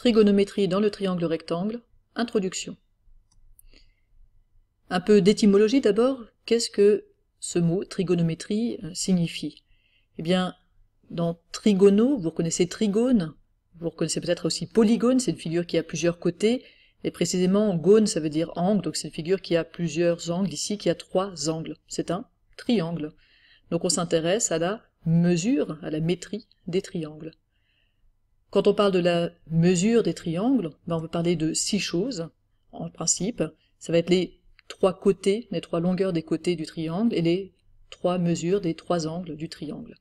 Trigonométrie dans le triangle rectangle, introduction. Un peu d'étymologie d'abord, qu'est-ce que ce mot trigonométrie signifie? Eh bien, dans trigono, vous reconnaissez trigone, vous reconnaissez peut-être aussi polygone, c'est une figure qui a plusieurs côtés, et précisément gone ça veut dire angle, donc c'est une figure qui a plusieurs angles, ici qui a 3 angles, c'est un triangle. Donc on s'intéresse à la mesure, à la métrie des triangles. Quand on parle de la mesure des triangles, on va parler de 6 choses, en principe. Ça va être les 3 côtés, les 3 longueurs des côtés du triangle, et les 3 mesures des 3 angles du triangle.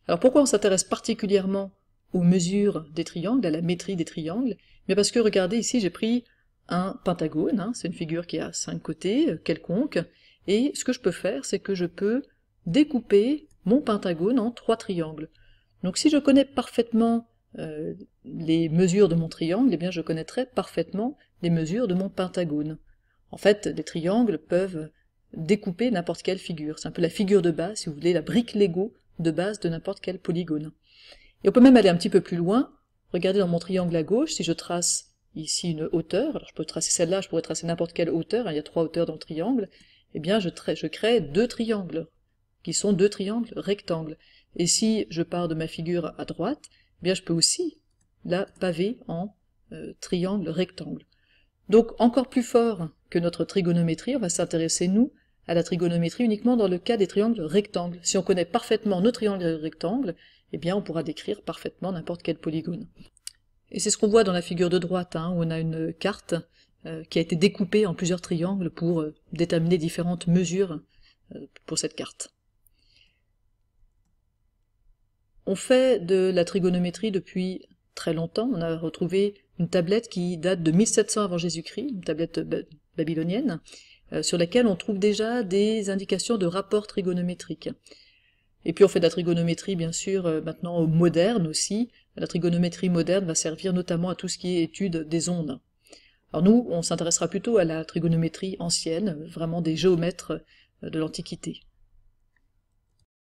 Alors pourquoi on s'intéresse particulièrement aux mesures des triangles, à la métrie des triangles? Mais parce que, regardez, ici j'ai pris un pentagone, c'est une figure qui a 5 côtés, quelconque, et ce que je peux faire, c'est que je peux découper mon pentagone en 3 triangles. Donc si je connais parfaitement les mesures de mon triangle, eh bien je connaîtrai parfaitement les mesures de mon pentagone. En fait, les triangles peuvent découper n'importe quelle figure. C'est un peu la figure de base, si vous voulez, la brique Lego de base de n'importe quel polygone. Et on peut même aller un petit peu plus loin. Regardez dans mon triangle à gauche, si je trace ici une hauteur, alors je peux tracer celle-là, je pourrais tracer n'importe quelle hauteur, il y a 3 hauteurs dans le triangle, eh bien je crée 2 triangles, qui sont 2 triangles rectangles. Et si je pars de ma figure à droite, eh bien je peux aussi la paver en triangle rectangle. Donc encore plus fort que notre trigonométrie, on va s'intéresser, nous, à la trigonométrie uniquement dans le cas des triangles rectangles. Si on connaît parfaitement nos triangles rectangles, eh bien on pourra décrire parfaitement n'importe quel polygone. Et c'est ce qu'on voit dans la figure de droite, où on a une carte qui a été découpée en plusieurs triangles pour déterminer différentes mesures pour cette carte. On fait de la trigonométrie depuis très longtemps. On a retrouvé une tablette qui date de 1700 avant Jésus-Christ, une tablette babylonienne, sur laquelle on trouve déjà des indications de rapports trigonométriques. Et puis on fait de la trigonométrie, bien sûr, maintenant moderne aussi. La trigonométrie moderne va servir notamment à tout ce qui est étude des ondes. Alors nous, on s'intéressera plutôt à la trigonométrie ancienne, vraiment des géomètres de l'Antiquité.